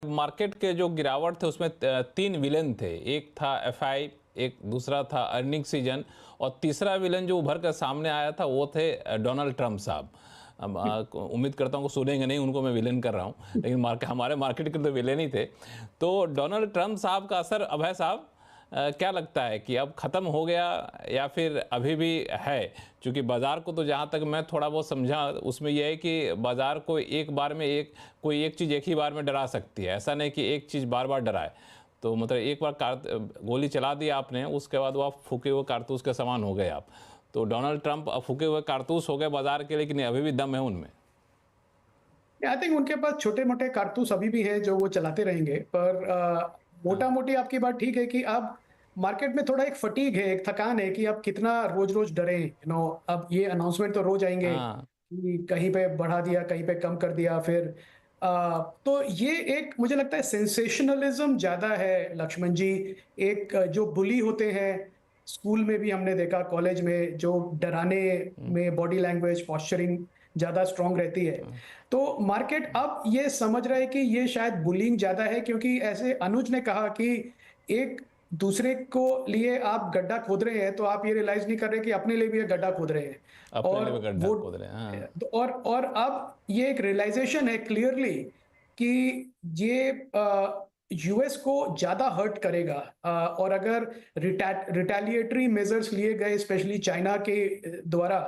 Market के जो गिरावट थे उसमें तीन विलेन थे। एक था एफआई, एक दूसरा था अर्निंग सीजन और तीसरा विलेन जो उभर कर सामने आया था वो थे डोनाल्ड ट्रंप साहब। उम्मीद करता हूँ कि सुनेंगे नहीं, उनको मैं विलेन कर रहा हूँ, लेकिन हमारे मार्केट के तो विलेन ही थे। तो डोनाल्ड ट्रंप साहब का असर, अभय साहब, क्या लगता है कि अब ख़त्म हो गया या फिर अभी भी है? क्योंकि बाज़ार को तो जहाँ तक मैं थोड़ा बहुत समझा उसमें यह है कि बाज़ार को एक बार में कोई एक चीज़ एक ही बार में डरा सकती है, ऐसा नहीं कि एक चीज़ बार बार डराए। तो मतलब एक बार गोली चला दी आपने, उसके बाद वो आप फूके हुए कारतूस के समान हो गए आप। तो डोनाल्ड ट्रंप फूके हुए कारतूस हो गए बाज़ार के, लेकिन अभी भी दम है उनमें। आई थिंक उनके पास छोटे-मोटे कारतूस अभी भी हैं जो वो चलाते रहेंगे, पर हाँ, मोटा-मोटी आपकी बात ठीक है कि अब मार्केट में थोड़ा एक फटीग है, एक थकान है कि अब कितना रोज़-रोज़ डरें, अब ये अनाउंसमेंट तो रोज़ आएँगे हाँ, कि कहीं पे बढ़ा दिया, कहीं पे कम कर दिया, फिर तो ये एक मुझे लगता है सेंसेशनलिज़्म ज़्यादा है लक्ष्मण जी। एक जो बुली होते हैं, स्कूल में भी हमने देखा, कॉलेज में जो डराने में बॉडी लैंग्वेज, पोस्चरिंग ज़्यादा स्ट्रॉन्ग रहती है। तो मार्केट अब ये समझ रहा है कि ये शायद बुलिंग ज़्यादा है, क्योंकि ऐसे अनुज ने कहा कि एक दूसरे को लिए आप गड्ढा खोद रहे हैं, तो आप ये रियलाइज़ नहीं कर रहे कि अपने लिए भी एक गड्ढा खोद रहे हैं। अपने और लिए भी गड्ढा वो खोद रहे हैं। हाँ, और अब ये एक रियलाइज़ेशन है क्लियरली कि ये यूएस को ज़्यादा हर्ट करेगा, और अगर रिटेलिएटरी मेजर्स लिए गए स्पेशली चाइना के द्वारा,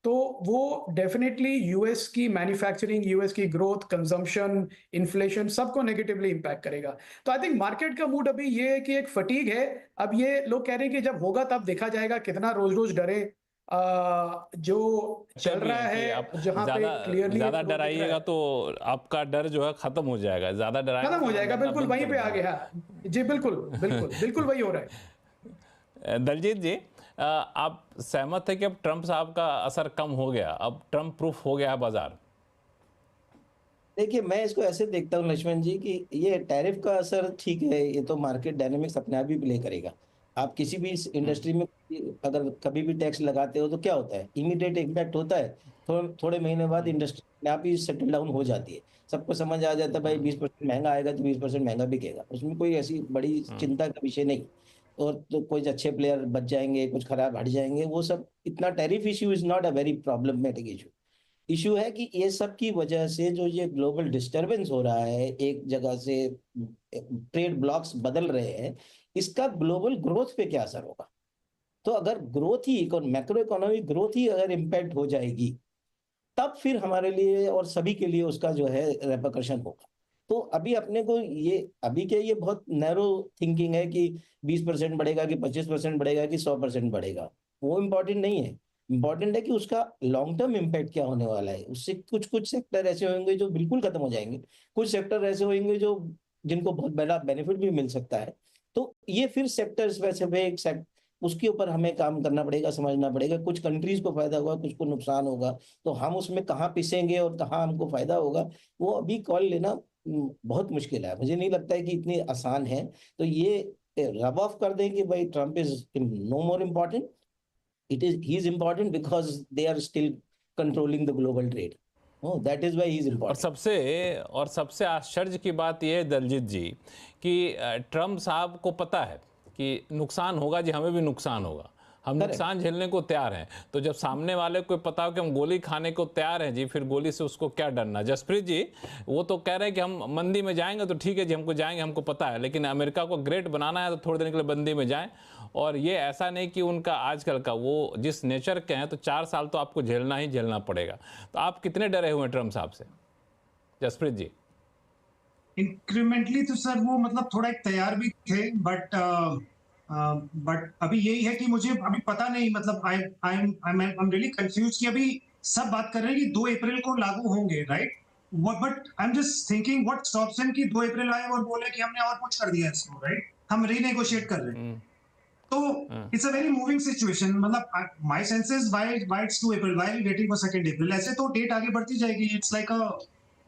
तो वो डेफिनिटली यूएस की मैन्युफैक्चरिंग, यूएस की ग्रोथ, कंजम्पशन, इन्फ्लेशन सबको नेगेटिवली इंपैक्ट करेगा। तो आई थिंक मार्केट का मूड अभी ये है कि एक फटीग है। अब ये लोग कह रहे हैं कि जब होगा तब देखा जाएगा, कितना रोज-रोज डरे। जो कहते चल भी रहा हैं कि आप है, जहाँ पे ज़्यादा क्लियरली एक ज़्यादा ग्रोथ दिख रहा डराइएगा है, तो आपका डर जो है ख़त्म हो जाएगा, ज़्यादा डराएंगे खत्म तो हो लोग जाएगा, डरना बिल्कुल बंद वहीं कर पे आ देंगे। गया। जी, बिल्कुल, बिल्कुल, बिल्कुल वही हो रहा है। दलजीत जी, आप सहमत हैं कि अब ट्रंप साहब का असर कम हो गया, अब ट्रंप प्रूफ हो गया है बाजार? देखिए, मैं इसको ऐसे देखता हूँ लक्ष्मण जी कि ये टैरिफ का असर ठीक है, ये तो मार्केट डायनामिक्स अपने आप ही प्ले करेगा। आप किसी भी इस हम्म, इंडस्ट्री में अगर कभी भी टैक्स लगाते हो तो क्या होता है? इमीडिएट इम्पैक्ट होता है। थोड़े महीने बाद हम्म, इंडस्ट्री अपने आप ही सेटल डाउन हो जाती है। सबको समझ आ जाता है भाई हम्म, 20% महँगा आएगा तो 20% महँगा बिकेगा। उसमें कोई ऐसी बड़ी हम्म, चिंता का विषय नहीं। और तो कुछ अच्छे प्लेयर बच जाएँगे, कुछ खराब हट जाएँगे, वो सब इतना tariff issue is not a very problematic issue. Issue है कि ये सब की वजह से जो ये ग्लोबल डिस्टरबेंस हो रहा है, एक जगह से ट्रेड ब्लॉक्स बदल रहे हैं, इसका ग्लोबल ग्रोथ पे क्या असर होगा? तो अगर ग्रोथ ही मैक्रो इकोनॉमिक ग्रोथ ही अगर इम्पैक्ट हो जाएगी, तब फिर हमारे लिए और सभी के लिए उसका जो है रेपरकशन होगा। तो अभी अपने को ये अभी के ये बहुत नैरो थिंकिंग है कि 20% बढ़ेगा कि 25% बढ़ेगा कि 100% बढ़ेगा। वो इम्पोर्टेंट नहीं है। इम्पोर्टेंट है कि उसका लॉन्ग टर्म इम्पैक्ट क्या होने वाला है। उससे कुछ-कुछ सेक्टर ऐसे होंगे जो बिल्कुल खत्म हो जाएँगे। कुछ सेक्टर ऐसे होंगे जो जिनको बहुत बड़ा बेनिफिट भी मिल सकता है। तो ये फिर सेक्टर स्पेसिफिक उसके ऊपर हमें काम करना पड़ेगा, समझना पड़ेगा। कुछ कंट्रीज़ को फ़ायदा होगा, कुछ को नुकसान होगा। तो हम उसमें कहाँ पिसेंगे और कहाँ हमको फ़ायदा होगा, वो अभी कॉल लेना बहुत मुश्किल है। मुझे नहीं लगता है कि इतनी आसान है। तो ये रब ऑफ कर दें कि भाई Trump is no more important, he is important because they are still controlling the global trade. Oh! That is why he is और इम्पोर्टेंट। सबसे आश्चर्य की बात यह है दलजीत जी कि ट्रंप साहब को पता है कि नुकसान होगा जी, हमें भी नुकसान होगा, हम करेक्ट। नुकसान झेलने को तैयार हैं। तो जब सामने वाले को पता हो कि हम गोली खाने को तैयार हैं जी, फिर गोली से उसको क्या डरना। जसप्रीत जी, वो तो कह रहे हैं कि हम मंदी में जाएंगे तो ठीक है जी, हमको जाएंगे, हमको पता है, लेकिन अमेरिका को ग्रेट बनाना है तो थोड़ी देर के लिए मंदी में जाएं। और ये ऐसा नहीं कि उनका आजकल का वो जिस नेचर के हैं तो 4 साल तो आपको झेलना ही झेलना पड़ेगा। तो आप कितने डरे हुए हैं ट्रंप साहब से, जसप्रीत जी? इंक्रीमेंटली तो सर वो मतलब थोड़ा एक तैयार भी थे, बट अभी यही है कि मुझे अभी पता नहीं, मतलब आई एम रियली कंफ्यूज कि अभी सब बात कर रहे हैं कि 2 अप्रैल को लागू होंगे, right? But I am just thinking what stops him कि 2 अप्रैल आए और बोले कि हमने और कुछ कर दिया इसको, राइट? हम रीनेगोशिएट कर रहे हैं। हम्म, तो hmm, it's a very moving situation. मतलब my sense is why it's 2 April, why waiting for 2 April? ऐसे तो डेट आगे बढ़ती जाएगी, it's like a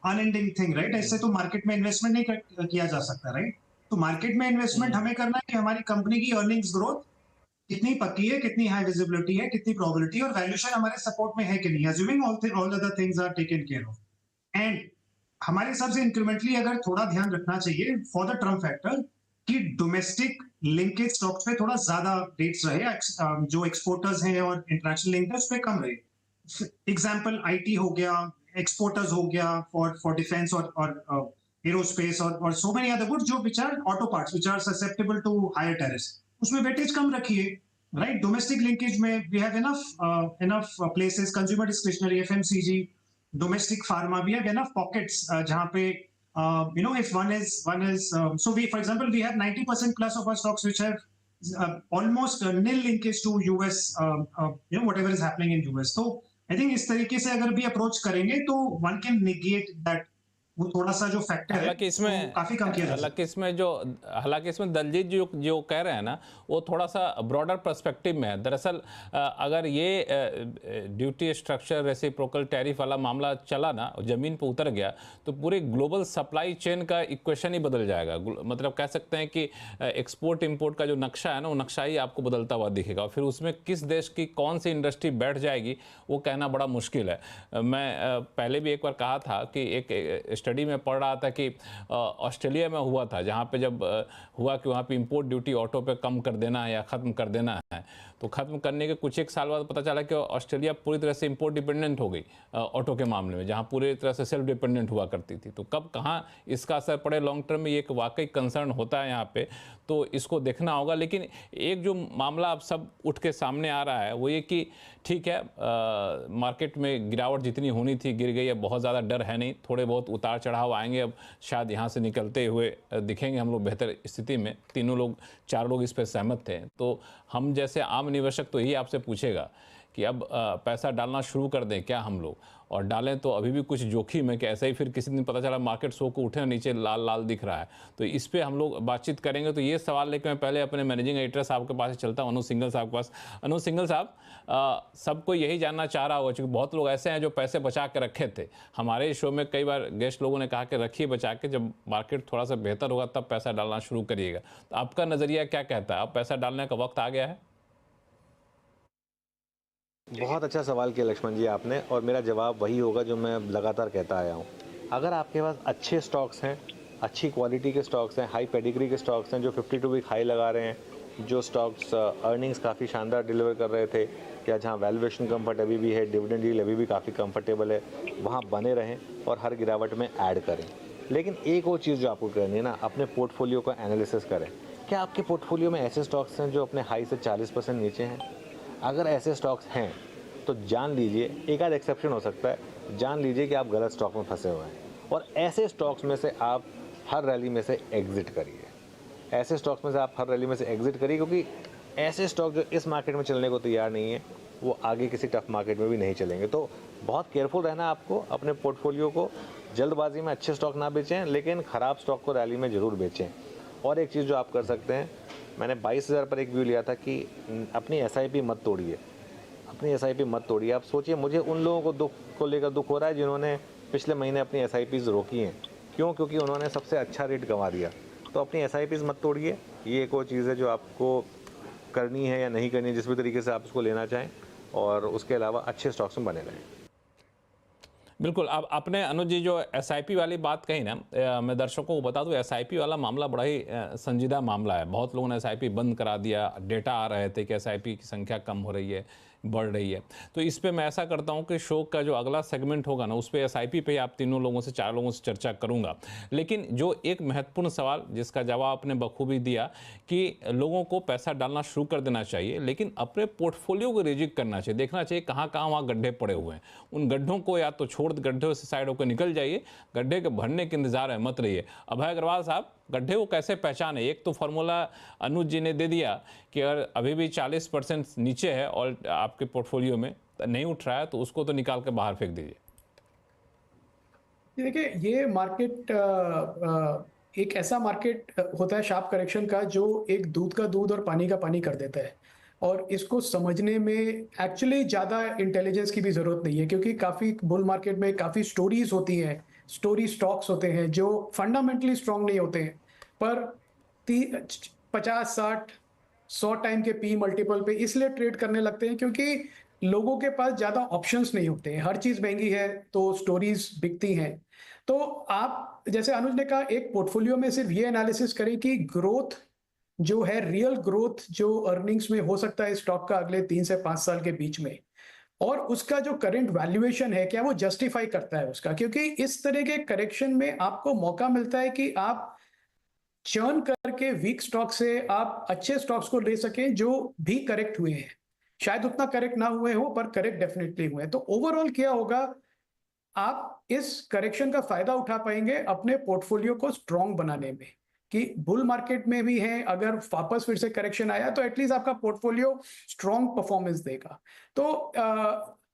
unending thing, right? ऐसे तो मार्केट में इन्वेस्टमेंट नहीं किया जा सकता, राइट? तो मार्केट में इन्वेस्टमेंट हम्म, हमें करना है कि हमारी कंपनी की अर्निंग्स ग्रोथ कितनी पक्की है, कितनी हाई विजिबिलिटी है, कितनी प्रोबेबिलिटी और वैल्यूएशन हमारे सपोर्ट में है कि नहीं, assuming all other things are taken care of. And हमारे हिसाब से इंक्रीमेंटली अगर थोड़ा ध्यान रखना चाहिए फॉर द ट्रम्प फैक्टर कि डोमेस्टिक लिंकेज स्टॉक्स पे थोड़ा ज्यादा रेट्स रहे, जो एक्सपोर्टर्स हैं और इंटरनेशनल लिंकेज पे कम रहे। एग्जाम्पल आईटी हो गया, एक्सपोर्टर्स हो गया फॉर डिफेंस और एरोस्पेस और सो मेनी अदर गुड्स जो which are auto parts which are susceptible to higher tariffs, उसमें वेटेज कम रखिए, राइट। डोमेस्टिक लिंकेज में we have enough places, consumer discretionary, FMCG, domestic pharma, we have enough pockets jahan pe if one is so we, for example, we have 90% plus of our stocks which have almost nil linkage to US, whatever is happening in US. So I think इस तरीके से अगर भी approach करेंगे तो one can negate that, वो थोड़ा सा जो फैक्टर है हालांकि इसमें वो काफी कम किया जा सकता है। हालांकि इसमें दलजीत जो जो कह रहे हैं ना, वो थोड़ा सा ब्रॉडर पर्सपेक्टिव में है। दरअसल अगर ये ड्यूटी स्ट्रक्चर रेसिप्रोकल टैरिफ वाला मामला चला ना, ज़मीन पे उतर गया, तो पूरे ग्लोबल सप्लाई चेन का इक्वेशन ही बदल जाएगा। मतलब कह सकते हैं कि एक्सपोर्ट इंपोर्ट का जो नक्शा है ना, वो नक्शा ही आपको बदलता हुआ दिखेगा, और फिर उसमें किस देश की कौन सी इंडस्ट्री बैठ जाएगी वो कहना बड़ा मुश्किल है। मैं पहले भी एक बार कहा था कि एक स्टडी में पढ़ रहा था कि ऑस्ट्रेलिया में हुआ था, जहाँ पे जब हुआ कि वहाँ पे इंपोर्ट ड्यूटी ऑटो पे कम कर देना है या ख़त्म कर देना है, तो ख़त्म करने के कुछ एक साल बाद पता चला कि ऑस्ट्रेलिया पूरी तरह से इंपोर्ट डिपेंडेंट हो गई ऑटो के मामले में, जहाँ पूरी तरह से सेल्फ डिपेंडेंट हुआ करती थी। तो कब कहाँ इसका असर पड़े लॉन्ग टर्म में, ये एक वाकई कंसर्न होता है यहाँ पे, तो इसको देखना होगा। लेकिन एक जो मामला अब सब उठ के सामने आ रहा है वो ये कि ठीक है, मार्केट में गिरावट जितनी होनी थी गिर गई है, बहुत ज़्यादा डर है नहीं, थोड़े बहुत उतार चढ़ाव आएंगे, अब शायद यहाँ से निकलते हुए दिखेंगे हम लोग बेहतर स्थिति में। तीनों लोग, चार लोग इस पर सहमत थे। तो हम जैसे आम निवेशक तो यही आपसे पूछेगा कि अब पैसा डालना शुरू कर दें क्या हम लोग, और डालें तो अभी भी कुछ जोखिम है कि ऐसा ही फिर किसी दिन पता चला मार्केट सो को उठे नीचे लाल लाल दिख रहा है। तो इस पे हम लोग बातचीत करेंगे। तो ये सवाल लेकर मैं पहले अपने मैनेजिंग एडिटर साहब के पास ही चलता हूँ, अनुज सिंघल साहब के पास। अनुज सिंघल साहब, सबको यही जानना चाह रहा होगा, क्योंकि बहुत लोग ऐसे हैं जो पैसे बचा के रखे थे। हमारे शो में कई बार गेस्ट लोगों ने कहा कि रखिए बचा के, जब मार्केट थोड़ा सा बेहतर होगा तब पैसा डालना शुरू करिएगा। तो आपका नज़रिया क्या कहता है, अब पैसा डालने का वक्त आ गया है? बहुत अच्छा सवाल किया लक्ष्मण जी आपने, और मेरा जवाब वही होगा जो मैं लगातार कहता आया हूँ। अगर आपके पास अच्छे स्टॉक्स हैं, अच्छी क्वालिटी के स्टॉक्स हैं, हाई पेडिग्री के स्टॉक्स हैं, जो 52 वीक हाई लगा रहे हैं, जो स्टॉक्स अर्निंग्स काफ़ी शानदार डिलीवर कर रहे थे, या जहाँ वैल्यूएशन कंफर्ट अभी भी है, डिविडेंड यील्ड अभी भी काफ़ी कंफर्टेबल है, वहाँ बने रहें और हर गिरावट में ऐड करें। लेकिन एक और चीज़ जो आपको करनी है ना, अपने पोर्टफोलियो का एनालिसिस करें। क्या आपके पोर्टफोलियो में ऐसे स्टॉक्स हैं जो अपने हाई से 40% नीचे हैं? अगर ऐसे स्टॉक्स हैं तो जान लीजिए, एक आध एक्सेप्शन हो सकता है, जान लीजिए कि आप गलत स्टॉक में फंसे हुए हैं, और ऐसे स्टॉक्स में से आप हर रैली में से एग्जिट करिए। ऐसे स्टॉक्स में से आप हर रैली में से एग्जिट करिए, क्योंकि ऐसे स्टॉक जो इस मार्केट में चलने को तैयार नहीं है, वो आगे किसी टफ मार्केट में भी नहीं चलेंगे। तो बहुत केयरफुल रहना आपको अपने पोर्टफोलियो को। जल्दबाजी में अच्छे स्टॉक ना बेचें, लेकिन ख़राब स्टॉक को रैली में ज़रूर बेचें। और एक चीज़ जो आप कर सकते हैं, मैंने 22,000 पर एक व्यू लिया था कि अपनी SIP मत तोड़िए, अपनी SIP मत तोड़िए। आप सोचिए, मुझे उन लोगों को लेकर दुख हो रहा है जिन्होंने पिछले महीने अपनी SIPs रोकी हैं। क्यों? क्योंकि उन्होंने सबसे अच्छा रेट गंवा दिया। तो अपनी SIPs मत तोड़िए, ये एक और चीज़ है जो आपको करनी है या नहीं करनी है, जिस भी तरीके से आप उसको लेना चाहें, और उसके अलावा अच्छे स्टॉक्स में बने रहें। बिल्कुल। अब आपने अनुज जी जो SIP वाली बात कही ना, मैं दर्शकों को बता दूं, SIP वाला मामला बड़ा ही संजीदा मामला है। बहुत लोगों ने SIP बंद करा दिया, डेटा आ रहे थे कि SIP की संख्या कम हो रही है, बढ़ रही है। तो इस पे मैं ऐसा करता हूं कि शो का जो अगला सेगमेंट होगा ना, उस पे SIP पे आप तीनों लोगों से, चार लोगों से चर्चा करूंगा। लेकिन जो एक महत्वपूर्ण सवाल जिसका जवाब आपने बखूबी दिया कि लोगों को पैसा डालना शुरू कर देना चाहिए, लेकिन अपने पोर्टफोलियो को रिजिक करना चाहिए, देखना चाहिए कहाँ कहाँ वहाँ गड्ढे पड़े हुए हैं। उन गड्ढों को या तो छोड़, गड्ढे से साइड होकर निकल जाइए, गड्ढे के भरने के इंतजार में मत रहिए। अभय अग्रवाल साहब, गड्ढे को कैसे पहचाने? एक तो फॉर्मूला अनुज जी ने दे दिया कि अगर अभी भी 40% नीचे है और आपके पोर्टफोलियो में नहीं उठ रहा है, तो उसको तो निकाल के बाहर फेंक दीजिए। देखिए, ये मार्केट एक ऐसा मार्केट होता है शार्प करेक्शन का, जो एक दूध का दूध और पानी का पानी कर देता है। और इसको समझने में एक्चुअली ज़्यादा इंटेलिजेंस की भी ज़रूरत नहीं है, क्योंकि काफ़ी बुल मार्केट में काफ़ी स्टोरीज होती हैं, स्टोरी स्टॉक्स होते हैं जो फंडामेंटली स्ट्रांग नहीं होते हैं, पर 50, 60, 100 टाइम के पी मल्टीपल पे इसलिए ट्रेड करने लगते हैं क्योंकि लोगों के पास ज़्यादा ऑप्शंस नहीं होते हैं। हर चीज़ महंगी है तो स्टोरीज बिकती हैं। तो आप जैसे अनुज ने कहा, एक पोर्टफोलियो में सिर्फ ये एनालिसिस करें कि ग्रोथ जो है, रियल ग्रोथ जो अर्निंग्स में हो सकता है स्टॉक का अगले 3 से 5 साल के बीच में, और उसका जो करंट वैल्यूएशन है क्या वो जस्टिफाई करता है उसका। क्योंकि इस तरह के करेक्शन में आपको मौका मिलता है कि आप चर्न करके वीक स्टॉक से आप अच्छे स्टॉक्स को ले सकें जो भी करेक्ट हुए हैं। शायद उतना करेक्ट ना हुए हो, पर करेक्ट डेफिनेटली हुए हैं। तो ओवरऑल क्या होगा, आप इस करेक्शन का फायदा उठा पाएंगे अपने पोर्टफोलियो को स्ट्रॉन्ग बनाने में, कि बुल मार्केट में भी है, अगर वापस फिर से करेक्शन आया तो एटलीस्ट आपका पोर्टफोलियो स्ट्रॉन्ग परफॉर्मेंस देगा। तो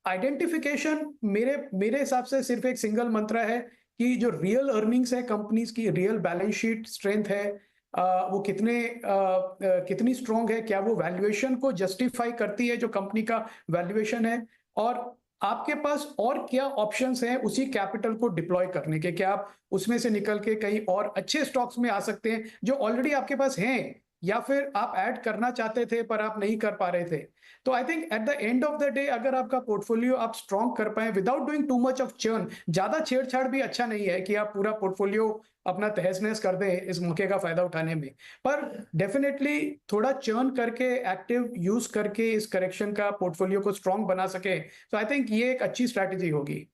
आइडेंटिफिकेशन मेरे हिसाब से सिर्फ एक सिंगल मंत्र है कि जो रियल अर्निंग्स है कंपनीज की, रियल बैलेंस शीट स्ट्रेंथ है, वो कितनी स्ट्रॉन्ग है, क्या वो वैल्यूएशन को जस्टिफाई करती है जो कंपनी का वैल्यूएशन है, और आपके पास और क्या ऑप्शंस हैं उसी कैपिटल को डिप्लॉय करने के। क्या आप उसमें से निकल के कहीं और अच्छे स्टॉक्स में आ सकते हैं जो ऑलरेडी आपके पास हैं, या फिर आप ऐड करना चाहते थे पर आप नहीं कर पा रहे थे। तो I think at the end of the day अगर आपका पोर्टफोलियो आप स्ट्रॉन्ग कर पाए without doing too much of churn, ज्यादा छेड़छाड़ भी अच्छा नहीं है कि आप पूरा पोर्टफोलियो अपना तहस नहस कर दें इस मौके का फायदा उठाने में, पर डेफिनेटली थोड़ा चर्न करके, एक्टिव यूज करके इस करेक्शन का पोर्टफोलियो को स्ट्रॉन्ग बना सके, तो आई थिंक ये एक अच्छी स्ट्रैटेजी होगी।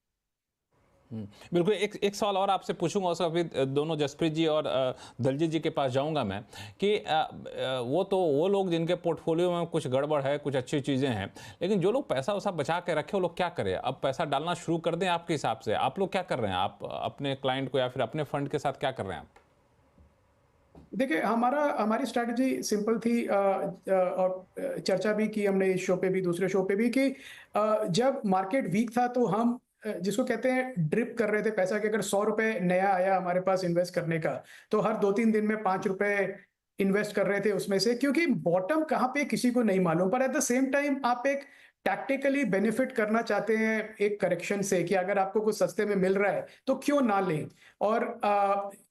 बिल्कुल। एक सवाल और आपसे पूछूंगा, उसका फिर दोनों जसप्रीत जी और दलजीत जी के पास जाऊंगा मैं, कि वो लोग जिनके पोर्टफोलियो में कुछ गड़बड़ है, कुछ अच्छी चीज़ें हैं, लेकिन जो लोग पैसा वैसा बचा के रखे वो लोग क्या करें? अब पैसा डालना शुरू कर दें? आपके हिसाब से आप लोग क्या कर रहे हैं? आप अपने क्लाइंट को या फिर अपने फंड के साथ क्या कर रहे हैं आप? देखिए, हमारी स्ट्रैटेजी सिंपल थी, और चर्चा भी की हमने इस शो पे भी, दूसरे शो पे भी, कि जब मार्केट वीक था तो हम जिसको कहते हैं ड्रिप कर रहे थे पैसा, कि अगर 100 रुपए नया आया हमारे पास इन्वेस्ट करने का, तो हर 2-3 दिन में 5 रुपए इन्वेस्ट कर रहे थे उसमें से, क्योंकि बॉटम कहाँ पे किसी को नहीं मालूम, पर एट द सेम टाइम आप एक टैक्टिकली बेनिफिट करना चाहते हैं एक करेक्शन से, कि अगर आपको कुछ सस्ते में मिल रहा है तो क्यों ना लें। और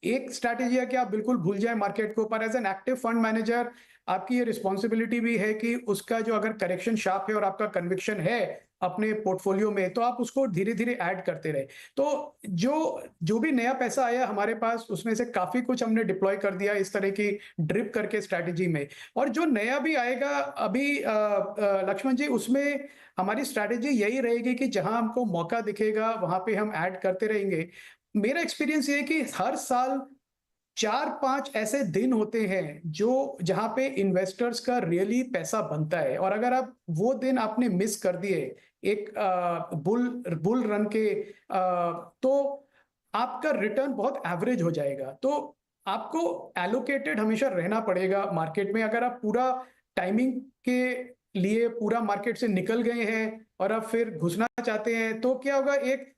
एक स्ट्रैटेजी है कि आप बिल्कुल भूल जाएं मार्केट को, पर as an active fund manager आपकी ये रिस्पॉन्सिबिलिटी भी है कि उसका जो अगर करेक्शन शार्प है और आपका कन्विक्शन है अपने पोर्टफोलियो में, तो आप उसको धीरे धीरे ऐड करते रहे। तो जो भी नया पैसा आया हमारे पास, उसमें से काफी कुछ हमने डिप्लॉय कर दिया इस तरह की ड्रिप करके स्ट्रैटेजी में, और जो नया भी आएगा अभी लक्ष्मण जी, उसमें हमारी स्ट्रैटेजी यही रहेगी कि जहां हमको मौका दिखेगा वहां पे हम ऐड करते रहेंगे। मेरा एक्सपीरियंस ये है कि हर साल 4-5 ऐसे दिन होते हैं जहां पे इन्वेस्टर्स का रियली पैसा बनता है, और अगर आप वो दिन आपने मिस कर दिए एक बुल रन के, तो आपका रिटर्न बहुत एवरेज हो जाएगा। तो आपको एलोकेटेड हमेशा रहना पड़ेगा मार्केट में। अगर आप पूरा टाइमिंग के लिए पूरा मार्केट से निकल गए हैं और आप फिर घुसना चाहते हैं, तो क्या होगा, एक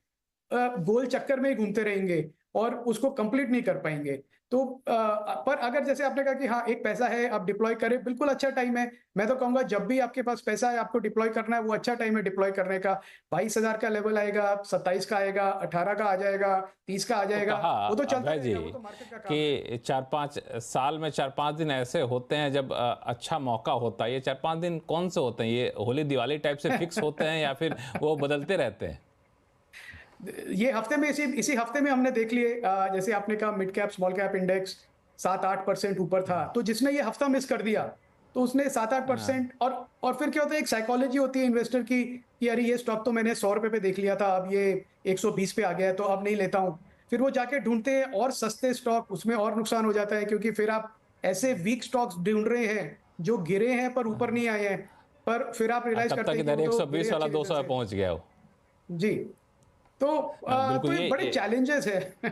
गोल चक्कर में ही घूमते रहेंगे और उसको कंप्लीट नहीं कर पाएंगे। तो पर अगर जैसे आपने कहा कि हाँ, एक पैसा है आप डिप्लॉय करें, बिल्कुल अच्छा टाइम है। मैं तो कहूंगा जब भी आपके पास पैसा है आपको डिप्लॉय करना है, वो अच्छा टाइम है डिप्लॉय करने का। 22,000 का लेवल आएगा, 27 का आएगा, 18 का आ जाएगा, 30 का आ जाएगा, वो तो चलता रहेगा, वो तो मार्केट का काम है। कि 4-5 साल में 4-5 दिन ऐसे होते हैं जब अच्छा मौका होता है। ये 4-5 दिन कौन से होते हैं? ये होली दिवाली टाइप से फिक्स होते हैं या फिर वो बदलते रहते हैं? ये हफ्ते में, इसी हफ्ते में हमने देख लिए, जैसे आपने कहा mid cap small cap index 7-8% ऊपर था, तो जिसने ये हफ्ता मिस कर दिया तो उसने 7-8%। और फिर क्या होता है, एक साइकोलॉजी होती है इन्वेस्टर की कि अरे ये स्टॉक तो मैंने 100 रुपए पे देख लिया था, अब ये 120 पे आ गया है तो अब नहीं लेता हूं। फिर वो जाके ढूंढते हैं और सस्ते स्टॉक, उसमें और नुकसान हो जाता है, क्योंकि फिर आप ऐसे वीक स्टॉक्स ढूंढ रहे हैं जो गिरे हैं पर ऊपर नहीं आए हैं, पर फिर आप रियलाइज तब करते तक हैं कि इधर वो तो 120 वाला 200 पे पहुंच गया हो। जी। तो बिल्कुल, ये बड़े चैलेंजेस है।